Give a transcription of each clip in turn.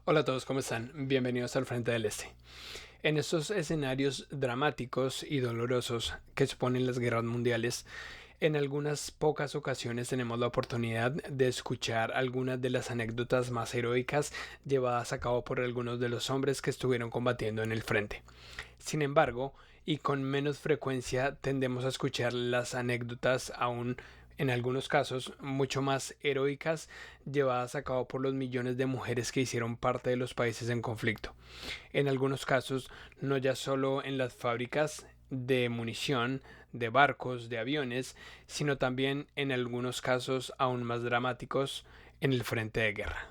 Hola a todos, ¿cómo están? Bienvenidos al Frente del Este. En estos escenarios dramáticos y dolorosos que suponen las guerras mundiales, en algunas pocas ocasiones tenemos la oportunidad de escuchar algunas de las anécdotas más heroicas llevadas a cabo por algunos de los hombres que estuvieron combatiendo en el frente. Sin embargo, y con menos frecuencia, tendemos a escuchar las anécdotas aún en algunos casos mucho más heroicas llevadas a cabo por los millones de mujeres que hicieron parte de los países en conflicto. En algunos casos, no ya solo en las fábricas de munición, de barcos, de aviones, sino también en algunos casos aún más dramáticos en el frente de guerra.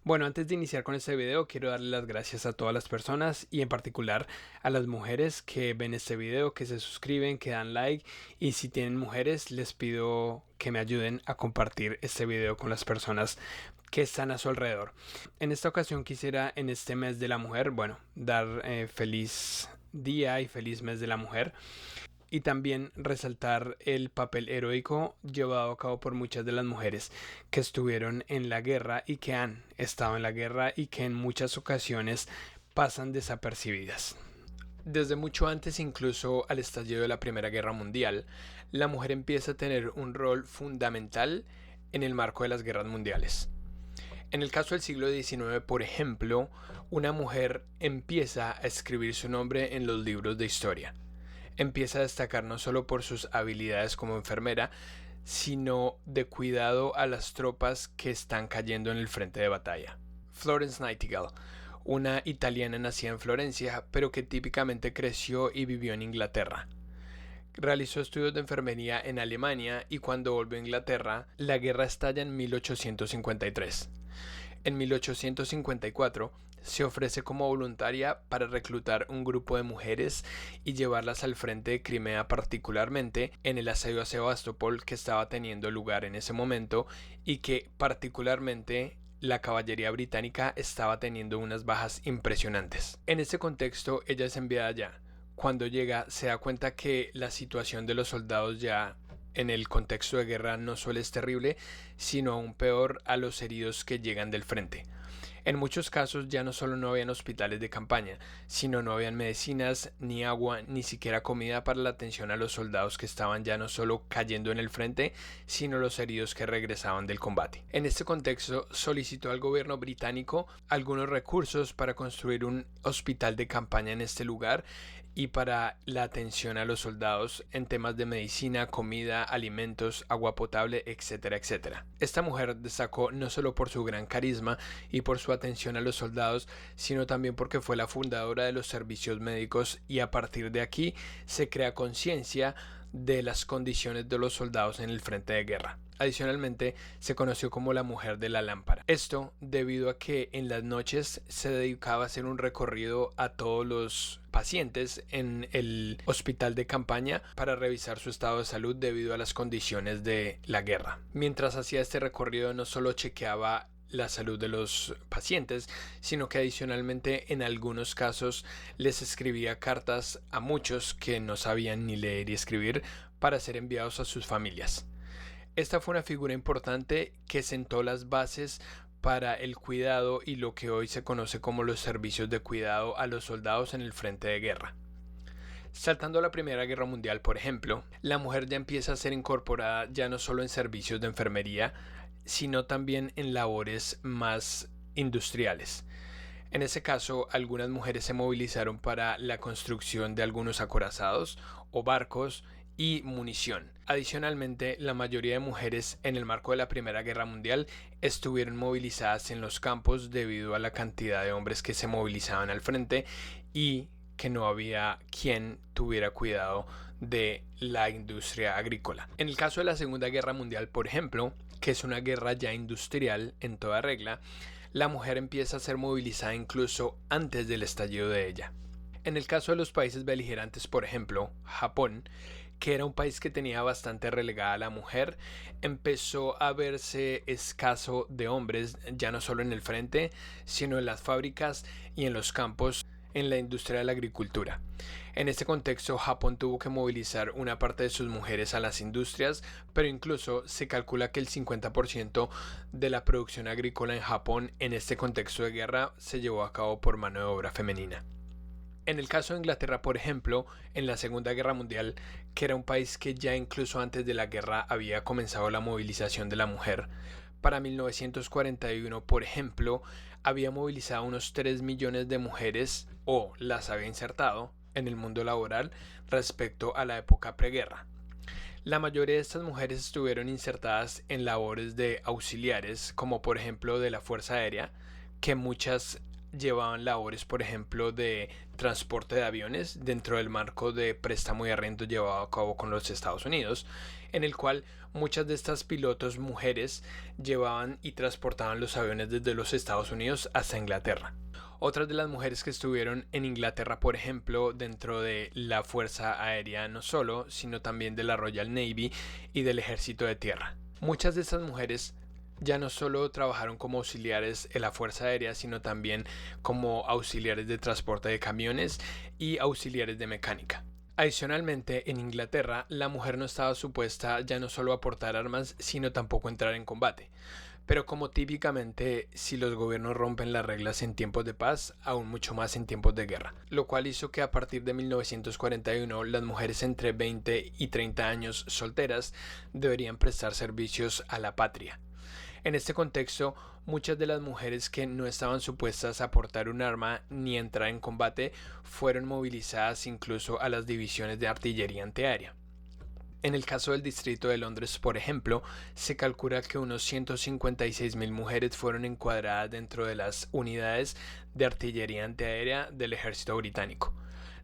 Bueno, antes de iniciar con este video, quiero darle las gracias a todas las personas y en particular a las mujeres que ven este video, que se suscriben, que dan like, y si tienen mujeres les pido que me ayuden a compartir este video con las personas que están a su alrededor. En esta ocasión quisiera, en este mes de la mujer, bueno, dar feliz día y feliz mes de la mujer, y también resaltar el papel heroico llevado a cabo por muchas de las mujeres que estuvieron en la guerra y que han estado en la guerra y que en muchas ocasiones pasan desapercibidas. Desde mucho antes, incluso al estallido de la Primera Guerra Mundial, la mujer empieza a tener un rol fundamental en el marco de las guerras mundiales. En el caso del siglo XIX, por ejemplo, una mujer empieza a escribir su nombre en los libros de historia. Empieza a destacar no solo por sus habilidades como enfermera, sino de cuidado a las tropas que están cayendo en el frente de batalla. Florence Nightingale, una italiana nacida en Florencia, pero que típicamente creció y vivió en Inglaterra. Realizó estudios de enfermería en Alemania y cuando volvió a Inglaterra, la guerra estalla en 1853. En 1854 se ofrece como voluntaria para reclutar un grupo de mujeres y llevarlas al frente de Crimea, particularmente en el asedio a Sebastopol que estaba teniendo lugar en ese momento y que particularmente la caballería británica estaba teniendo unas bajas impresionantes. En este contexto ella es enviada allá. Cuando llega se da cuenta que la situación de los soldados ya en el contexto de guerra no solo es terrible, sino aún peor a los heridos que llegan del frente. En muchos casos ya no solo no habían hospitales de campaña, sino no habían medicinas, ni agua, ni siquiera comida para la atención a los soldados que estaban ya no solo cayendo en el frente, sino los heridos que regresaban del combate. En este contexto solicitó al gobierno británico algunos recursos para construir un hospital de campaña en este lugar y para la atención a los soldados en temas de medicina, comida, alimentos, agua potable, etcétera, etcétera. Esta mujer destacó no solo por su gran carisma y por su atención a los soldados, sino también porque fue la fundadora de los servicios médicos y a partir de aquí se crea conciencia de las condiciones de los soldados en el frente de guerra. Adicionalmente, se conoció como la mujer de la lámpara. Esto debido a que en las noches se dedicaba a hacer un recorrido a todos los pacientes en el hospital de campaña para revisar su estado de salud debido a las condiciones de la guerra. Mientras hacía este recorrido no solo chequeaba la salud de los pacientes, sino que adicionalmente en algunos casos les escribía cartas a muchos que no sabían ni leer y escribir para ser enviados a sus familias. Esta fue una figura importante que sentó las bases para el cuidado y lo que hoy se conoce como los servicios de cuidado a los soldados en el frente de guerra. Saltando a la Primera Guerra Mundial, por ejemplo, la mujer ya empieza a ser incorporada ya no solo en servicios de enfermería, sino también en labores más industriales. En ese caso, algunas mujeres se movilizaron para la construcción de algunos acorazados o barcos y munición. Adicionalmente, la mayoría de mujeres en el marco de la Primera Guerra Mundial estuvieron movilizadas en los campos debido a la cantidad de hombres que se movilizaban al frente y que no había quien tuviera cuidado de la industria agrícola. En el caso de la Segunda Guerra Mundial, por ejemplo, que es una guerra ya industrial en toda regla, la mujer empieza a ser movilizada incluso antes del estallido de ella. En el caso de los países beligerantes, por ejemplo, Japón, que era un país que tenía bastante relegada a la mujer, empezó a verse escaso de hombres, ya no solo en el frente, sino en las fábricas y en los campos en la industria de la agricultura. En este contexto, Japón tuvo que movilizar una parte de sus mujeres a las industrias, pero incluso se calcula que el 50% de la producción agrícola en Japón en este contexto de guerra se llevó a cabo por mano de obra femenina. En el caso de Inglaterra, por ejemplo, en la Segunda Guerra Mundial, que era un país que ya incluso antes de la guerra había comenzado la movilización de la mujer, para 1941, por ejemplo, había movilizado unos 3 millones de mujeres o las había insertado en el mundo laboral respecto a la época preguerra. La mayoría de estas mujeres estuvieron insertadas en labores de auxiliares, como por ejemplo de la Fuerza Aérea, que muchas llevaban labores, por ejemplo, de transporte de aviones dentro del marco de préstamo y arrendo llevado a cabo con los Estados Unidos, en el cual muchas de estas pilotos mujeres llevaban y transportaban los aviones desde los Estados Unidos hasta Inglaterra. Otras de las mujeres que estuvieron en Inglaterra, por ejemplo, dentro de la Fuerza Aérea no solo, sino también de la Royal Navy y del Ejército de Tierra. Muchas de estas mujeres ya no solo trabajaron como auxiliares en la Fuerza Aérea, sino también como auxiliares de transporte de camiones y auxiliares de mecánica. Adicionalmente, en Inglaterra, la mujer no estaba supuesta ya no solo a portar armas, sino tampoco a entrar en combate. Pero como típicamente si los gobiernos rompen las reglas en tiempos de paz, aún mucho más en tiempos de guerra, lo cual hizo que a partir de 1941 las mujeres entre 20 y 30 años solteras deberían prestar servicios a la patria. En este contexto, muchas de las mujeres que no estaban supuestas a portar un arma ni entrar en combate fueron movilizadas incluso a las divisiones de artillería antiaérea. En el caso del Distrito de Londres, por ejemplo, se calcula que unos 156.000 mujeres fueron encuadradas dentro de las unidades de artillería antiaérea del ejército británico.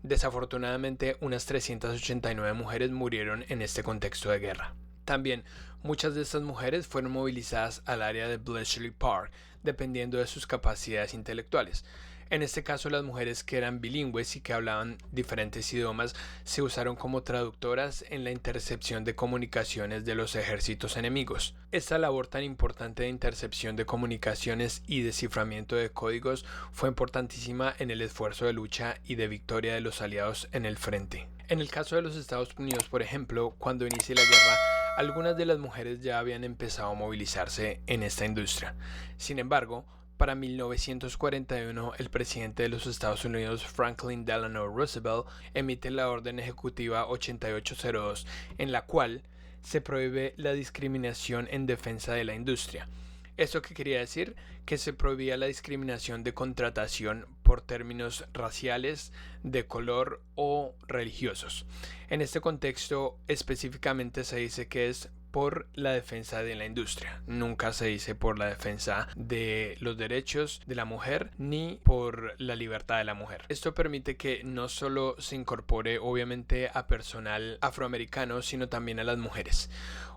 Desafortunadamente, unas 389 mujeres murieron en este contexto de guerra. También, muchas de estas mujeres fueron movilizadas al área de Bletchley Park, dependiendo de sus capacidades intelectuales. En este caso, las mujeres que eran bilingües y que hablaban diferentes idiomas se usaron como traductoras en la intercepción de comunicaciones de los ejércitos enemigos. Esta labor tan importante de intercepción de comunicaciones y desciframiento de códigos fue importantísima en el esfuerzo de lucha y de victoria de los aliados en el frente. En el caso de los Estados Unidos, por ejemplo, cuando inicia la guerra, algunas de las mujeres ya habían empezado a movilizarse en esta industria. Sin embargo, para 1941, el presidente de los Estados Unidos, Franklin Delano Roosevelt, emite la Orden Ejecutiva 8802, en la cual se prohíbe la discriminación en defensa de la industria. ¿Esto qué quería decir? Que se prohibía la discriminación de contratación por términos raciales, de color o religiosos. En este contexto, específicamente se dice que es por la defensa de la industria. Nunca se dice por la defensa de los derechos de la mujer ni por la libertad de la mujer. Esto permite que no solo se incorpore obviamente a personal afroamericano, sino también a las mujeres.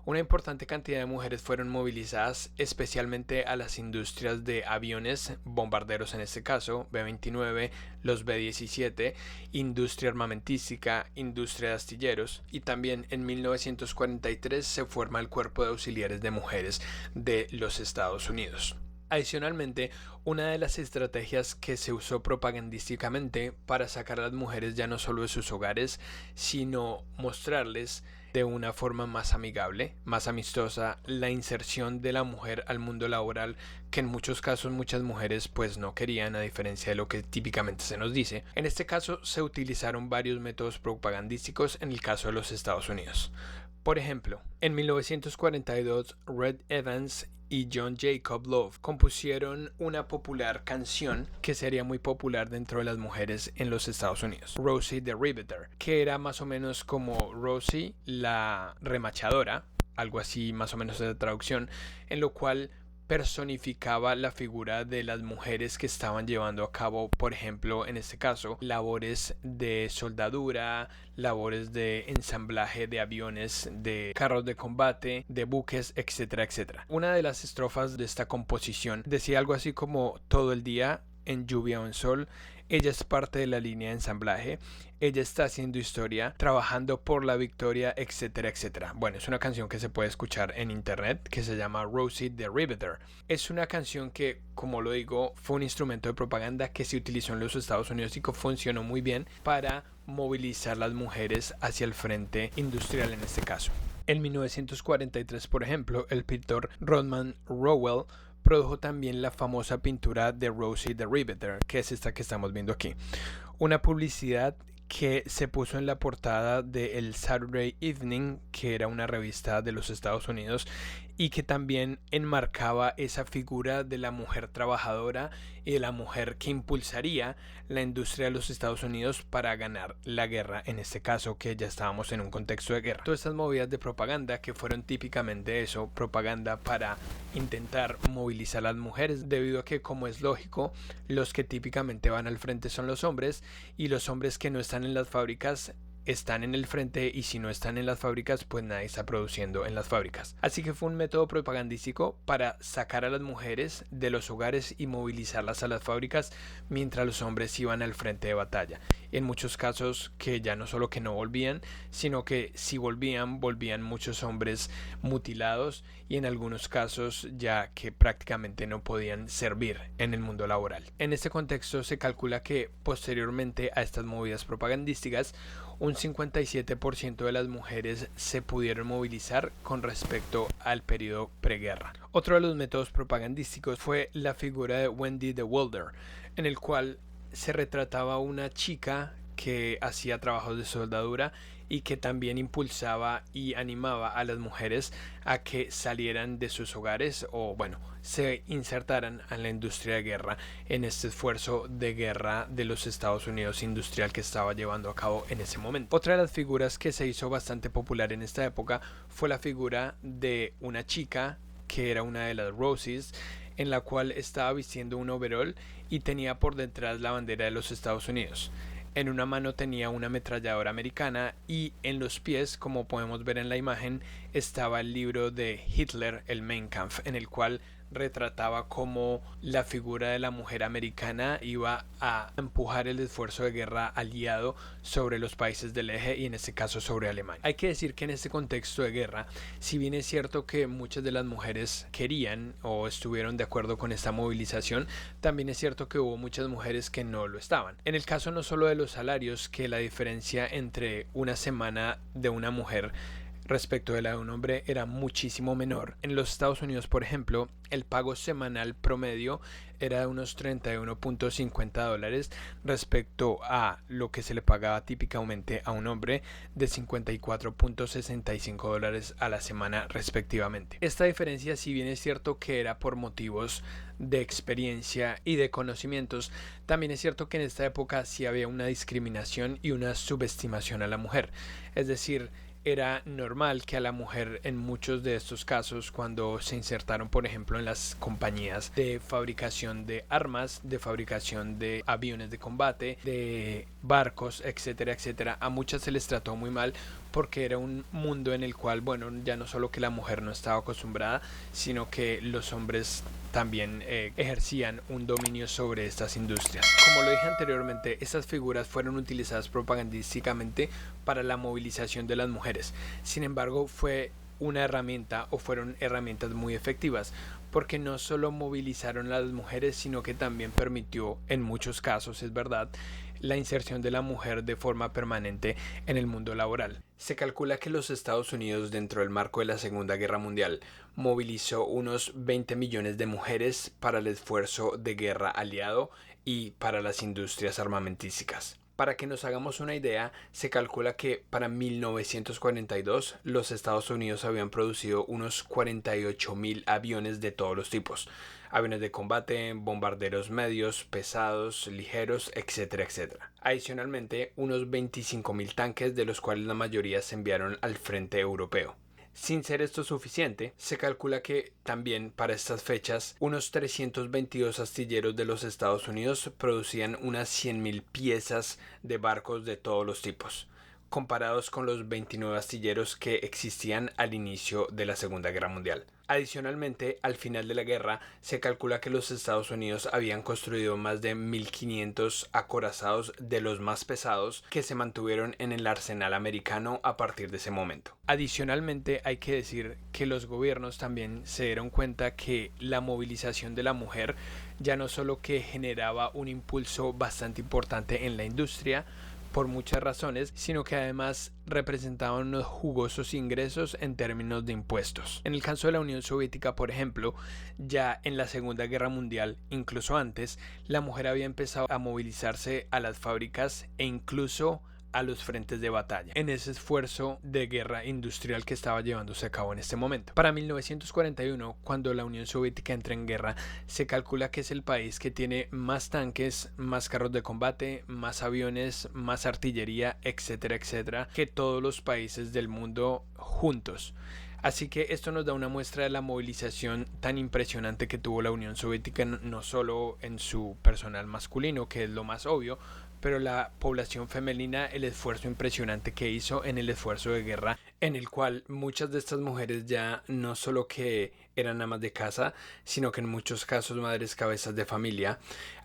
Una importante cantidad de mujeres fueron movilizadas especialmente a las industrias de aviones, bombarderos en este caso, B-29, los B-17, industria armamentística, industria de astilleros, y también en 1943 se forma el Cuerpo de Auxiliares de Mujeres de los Estados Unidos. Adicionalmente, una de las estrategias que se usó propagandísticamente para sacar a las mujeres ya no solo de sus hogares, sino mostrarles de una forma más amigable, más amistosa, la inserción de la mujer al mundo laboral, que en muchos casos muchas mujeres pues no querían, a diferencia de lo que típicamente se nos dice. En este caso se utilizaron varios métodos propagandísticos en el caso de los Estados Unidos. Por ejemplo, en 1942, Red Evans y John Jacob Love compusieron una popular canción que sería muy popular dentro de las mujeres en los Estados Unidos, Rosie the Riveter, que era más o menos como Rosie la remachadora, algo así más o menos de traducción, en lo cual personificaba la figura de las mujeres que estaban llevando a cabo, por ejemplo, en este caso, labores de soldadura, labores de ensamblaje de aviones, de carros de combate, de buques, etcétera, etcétera. Una de las estrofas de esta composición decía algo así como: todo el día, en lluvia o en sol, ella es parte de la línea de ensamblaje, ella está haciendo historia, trabajando por la victoria, etcétera, etcétera. Bueno, es una canción que se puede escuchar en internet que se llama Rosie the Riveter. Es una canción que, como lo digo, fue un instrumento de propaganda que se utilizó en los Estados Unidos y que funcionó muy bien para movilizar las mujeres hacia el frente industrial en este caso. En 1943, por ejemplo, el pintor Rodman Rowell produjo también la famosa pintura de Rosie the Riveter, que es esta que estamos viendo aquí. Una publicidad que se puso en la portada de el Saturday Evening, que era una revista de los Estados Unidos, y que también enmarcaba esa figura de la mujer trabajadora y de la mujer que impulsaría la industria de los Estados Unidos para ganar la guerra, en este caso que ya estábamos en un contexto de guerra. Todas estas movidas de propaganda que fueron típicamente eso, propaganda para intentar movilizar a las mujeres, debido a que, como es lógico, los que típicamente van al frente son los hombres, y los hombres que no están en las fábricas están en el frente, y si no están en las fábricas, pues nadie está produciendo en las fábricas. Así que fue un método propagandístico para sacar a las mujeres de los hogares y movilizarlas a las fábricas, mientras los hombres iban al frente de batalla. En muchos casos que ya no solo que no volvían, sino que si volvían, volvían muchos hombres mutilados, y en algunos casos ya que prácticamente no podían servir en el mundo laboral. En este contexto se calcula que posteriormente a estas movidas propagandísticas, un 57% de las mujeres se pudieron movilizar con respecto al periodo preguerra. Otro de los métodos propagandísticos fue la figura de Wendy the Welder, en el cual se retrataba a una chica que hacía trabajos de soldadura y que también impulsaba y animaba a las mujeres a que salieran de sus hogares, o bueno, se insertaran en la industria de guerra, en este esfuerzo de guerra de los Estados Unidos industrial que estaba llevando a cabo en ese momento. Otra de las figuras que se hizo bastante popular en esta época fue la figura de una chica que era una de las Rosies, en la cual estaba vistiendo un overall y tenía por detrás la bandera de los Estados Unidos. En una mano tenía una ametralladora americana, y en los pies, como podemos ver en la imagen, estaba el libro de Hitler, el Mein Kampf, en el cual retrataba cómo la figura de la mujer americana iba a empujar el esfuerzo de guerra aliado sobre los países del eje, y en este caso sobre Alemania. Hay que decir que en este contexto de guerra, si bien es cierto que muchas de las mujeres querían o estuvieron de acuerdo con esta movilización, también es cierto que hubo muchas mujeres que no lo estaban. En el caso no solo de los salarios, que la diferencia entre una semana de una mujer respecto de la de un hombre era muchísimo menor. En los Estados Unidos, por ejemplo, el pago semanal promedio era de unos $31.50 respecto a lo que se le pagaba típicamente a un hombre de $54.65 a la semana respectivamente. Esta diferencia, si bien es cierto que era por motivos de experiencia y de conocimientos, también es cierto que en esta época sí había una discriminación y una subestimación a la mujer. Es decir, era normal que a la mujer, en muchos de estos casos, cuando se insertaron por ejemplo en las compañías de fabricación de armas, de fabricación de aviones de combate, de barcos, etcétera, etcétera, a muchas se les trató muy mal, porque era un mundo en el cual, bueno, ya no solo que la mujer no estaba acostumbrada, sino que los hombres también ejercían un dominio sobre estas industrias. Como lo dije anteriormente, estas figuras fueron utilizadas propagandísticamente para la movilización de las mujeres. Sin embargo, fue una herramienta, o fueron herramientas muy efectivas, porque no solo movilizaron a las mujeres, sino que también permitió, en muchos casos, es verdad, la inserción de la mujer de forma permanente en el mundo laboral. Se calcula que los Estados Unidos, dentro del marco de la Segunda Guerra Mundial, movilizó unos 20 millones de mujeres para el esfuerzo de guerra aliado y para las industrias armamentísticas. Para que nos hagamos una idea, se calcula que para 1942 los Estados Unidos habían producido unos 48.000 aviones de todos los tipos. Aviones de combate, bombarderos medios, pesados, ligeros, etcétera, etcétera. Adicionalmente, unos 25.000 tanques, de los cuales la mayoría se enviaron al frente europeo. Sin ser esto suficiente, se calcula que también para estas fechas unos 322 astilleros de los Estados Unidos producían unas 100.000 piezas de barcos de todos los tipos. comparados con los 29 astilleros que existían al inicio de la Segunda Guerra Mundial. Adicionalmente, al final de la guerra, se calcula que los Estados Unidos habían construido más de 1.500 acorazados de los más pesados que se mantuvieron en el arsenal americano a partir de ese momento. Adicionalmente, hay que decir que los gobiernos también se dieron cuenta que la movilización de la mujer ya no solo que generaba un impulso bastante importante en la industria, por muchas razones, sino que además representaban unos jugosos ingresos en términos de impuestos. En el caso de la Unión Soviética, por ejemplo, ya en la Segunda Guerra Mundial, incluso antes, la mujer había empezado a movilizarse a las fábricas e incluso a los frentes de batalla en ese esfuerzo de guerra industrial que estaba llevándose a cabo en este momento. Para 1941, cuando la Unión Soviética entra en guerra, se calcula que es el país que tiene más tanques, más carros de combate, más aviones, más artillería, etcétera, etcétera, que todos los países del mundo juntos. Así que esto nos da una muestra de la movilización tan impresionante que tuvo la Unión Soviética, no solo en su personal masculino, que es lo más obvio, pero la población femenina, el esfuerzo impresionante que hizo en el esfuerzo de guerra, en el cual muchas de estas mujeres ya no solo que eran amas de casa, sino que en muchos casos madres cabezas de familia.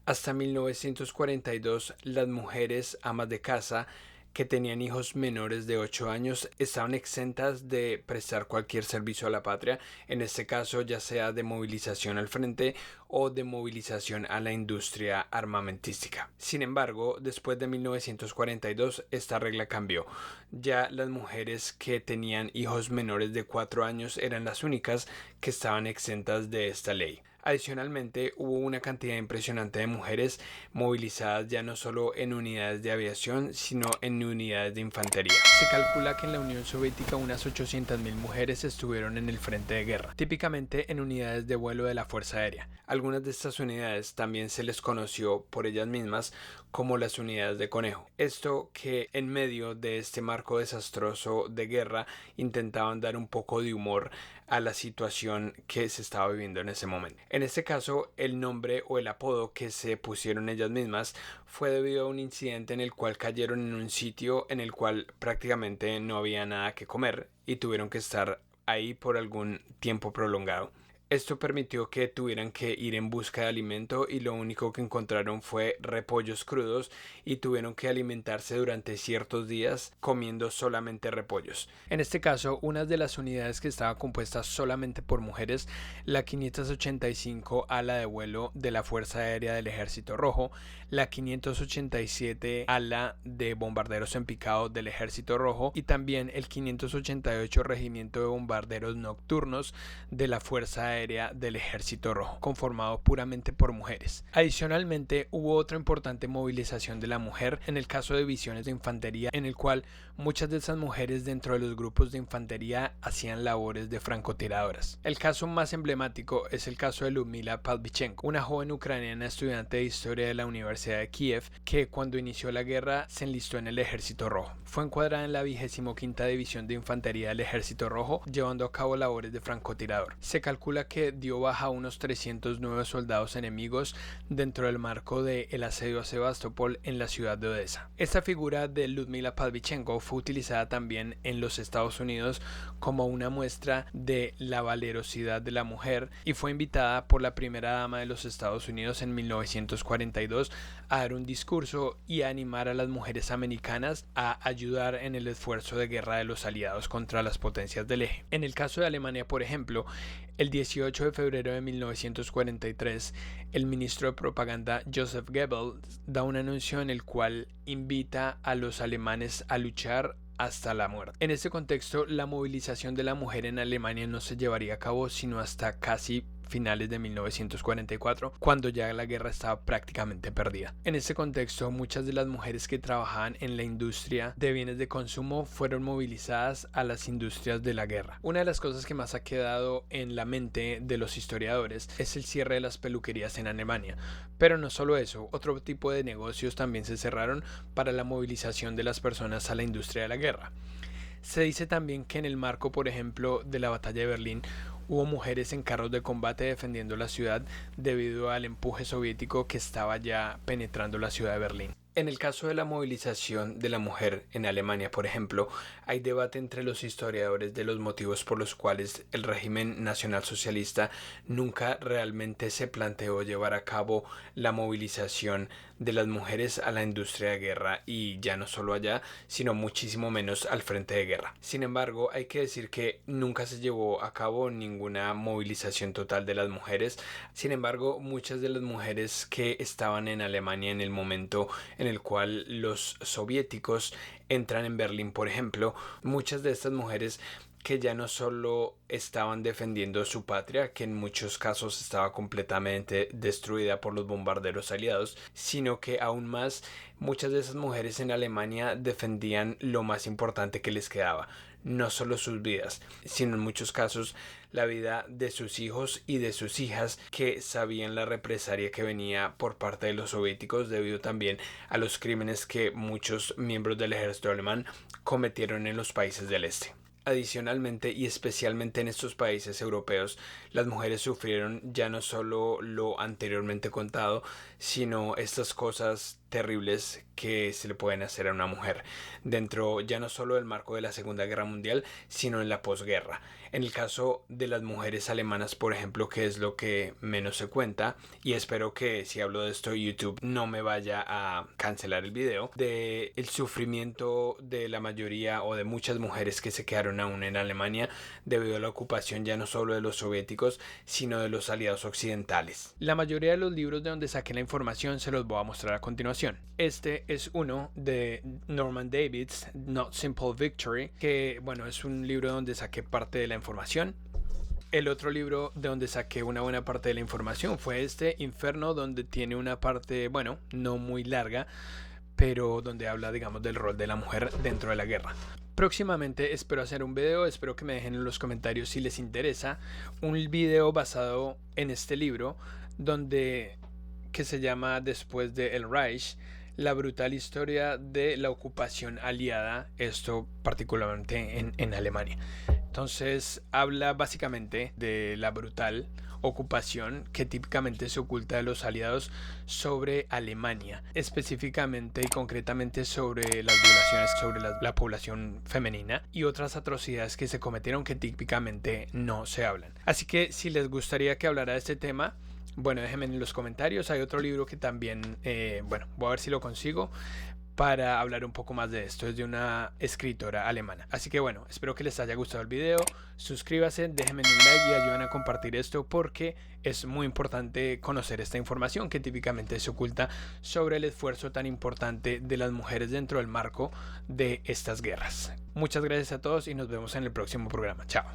Hasta 1942 las mujeres amas de casa que tenían hijos menores de 8 años estaban exentas de prestar cualquier servicio a la patria, en este caso ya sea de movilización al frente o de movilización a la industria armamentística. Sin embargo, después de 1942 esta regla cambió. Ya las mujeres que tenían hijos menores de 4 años eran las únicas que estaban exentas de esta ley. Adicionalmente, hubo una cantidad impresionante de mujeres movilizadas ya no solo en unidades de aviación, sino en unidades de infantería. Se calcula que en la Unión Soviética unas 800.000 mujeres estuvieron en el frente de guerra, típicamente en unidades de vuelo de la Fuerza Aérea. Algunas de estas unidades también se les conoció por ellas mismas como las unidades de conejo. Esto que en medio de este marco desastroso de guerra intentaban dar un poco de humor a la situación que se estaba viviendo en ese momento. En este caso, el nombre o el apodo que se pusieron ellas mismas fue debido a un incidente en el cual cayeron en un sitio en el cual prácticamente no había nada que comer y tuvieron que estar ahí por algún tiempo prolongado. Esto permitió que tuvieran que ir en busca de alimento y lo único que encontraron fue repollos crudos y tuvieron que alimentarse durante ciertos días comiendo solamente repollos. En este caso, una de las unidades que estaba compuesta solamente por mujeres, la 585 ala de vuelo de la Fuerza Aérea del Ejército Rojo, la 587 ala de bombarderos en picado del Ejército Rojo y también el 588 Regimiento de Bombarderos Nocturnos de la Fuerza Aérea del Ejército Rojo, conformado puramente por mujeres. Adicionalmente, hubo otra importante movilización de la mujer en el caso de divisiones de infantería, en el cual muchas de esas mujeres dentro de los grupos de infantería hacían labores de francotiradoras. El caso más emblemático es el caso de Ludmila Pavlichenko, una joven ucraniana estudiante de historia de la Universidad de Kiev que cuando inició la guerra se enlistó en el Ejército Rojo. Fue encuadrada en la 25ª División de Infantería del Ejército Rojo, llevando a cabo labores de francotirador. Se calcula que dio baja a unos 309 soldados enemigos dentro del marco del asedio a Sebastopol en la ciudad de Odessa. Esta figura de Ludmila Pavlichenko fue utilizada también en los Estados Unidos como una muestra de la valerosidad de la mujer y fue invitada por la primera dama de los Estados Unidos en 1942 a dar un discurso y a animar a las mujeres americanas a ayudar en el esfuerzo de guerra de los aliados contra las potencias del eje. En el caso de Alemania, por ejemplo, el 18 de febrero de 1943, el ministro de propaganda Joseph Goebbels da un anuncio en el cual invita a los alemanes a luchar hasta la muerte. En este contexto, la movilización de la mujer en Alemania no se llevaría a cabo sino hasta casi finales de 1944, cuando ya la guerra estaba prácticamente perdida. En este contexto, muchas de las mujeres que trabajaban en la industria de bienes de consumo fueron movilizadas a las industrias de la guerra. Una de las cosas que más ha quedado en la mente de los historiadores es el cierre de las peluquerías en Alemania. Pero no solo eso, otro tipo de negocios también se cerraron para la movilización de las personas a la industria de la guerra. Se dice también que en el marco, por ejemplo, de la batalla de Berlín, hubo mujeres en carros de combate defendiendo la ciudad debido al empuje soviético que estaba ya penetrando la ciudad de Berlín. En el caso de la movilización de la mujer en Alemania, por ejemplo, hay debate entre los historiadores de los motivos por los cuales el régimen nacionalsocialista nunca realmente se planteó llevar a cabo la movilización de las mujeres a la industria de guerra, y ya no solo allá, sino muchísimo menos al frente de guerra. Sin embargo, hay que decir que nunca se llevó a cabo ninguna movilización total de las mujeres. Sin embargo, muchas de las mujeres que estaban en Alemania en el momento en el cual los soviéticos entran en Berlín, por ejemplo, muchas de estas mujeres que ya no solo estaban defendiendo su patria, que en muchos casos estaba completamente destruida por los bombarderos aliados, sino que aún más muchas de esas mujeres en Alemania defendían lo más importante que les quedaba, no solo sus vidas, sino en muchos casos la vida de sus hijos y de sus hijas, que sabían la represalia que venía por parte de los soviéticos debido también a los crímenes que muchos miembros del ejército alemán cometieron en los países del este. Adicionalmente, y especialmente en estos países europeos, las mujeres sufrieron ya no solo lo anteriormente contado, sino estas cosas terribles que se le pueden hacer a una mujer dentro ya no solo del marco de la Segunda Guerra Mundial, sino en la posguerra. En el caso de las mujeres alemanas, por ejemplo, que es lo que menos se cuenta, y espero que si hablo de esto YouTube no me vaya a cancelar el video, de el sufrimiento de la mayoría o de muchas mujeres que se quedaron aún en Alemania debido a la ocupación ya no solo de los soviéticos, sino de los aliados occidentales. La mayoría de los libros de donde saqué la información se los voy a mostrar a continuación. Este es uno de Norman Davids, Not Simple Victory, que bueno, es un libro donde saqué parte de la información. El otro libro de donde saqué una buena parte de la información fue este, Inferno, donde tiene una parte, bueno, no muy larga, pero donde habla, digamos, del rol de la mujer dentro de la guerra. Próximamente espero hacer un video, espero que me dejen en los comentarios si les interesa, un video basado en este libro, que se llama Después de El Reich, la brutal historia de la ocupación aliada, esto particularmente en Alemania. Entonces habla básicamente de la brutal ocupación que típicamente se oculta de los aliados sobre Alemania, específicamente y concretamente sobre las violaciones sobre la población femenina y otras atrocidades que se cometieron que típicamente no se hablan. Así que si les gustaría que hablara de este tema, bueno, déjenme en los comentarios. Hay otro libro que también, bueno, voy a ver si lo consigo para hablar un poco más de esto. Es de una escritora alemana. Así que bueno, espero que les haya gustado el video. Suscríbanse, déjenme un like y ayuden a compartir esto, porque es muy importante conocer esta información que típicamente se oculta sobre el esfuerzo tan importante de las mujeres dentro del marco de estas guerras. Muchas gracias a todos y nos vemos en el próximo programa. Chao.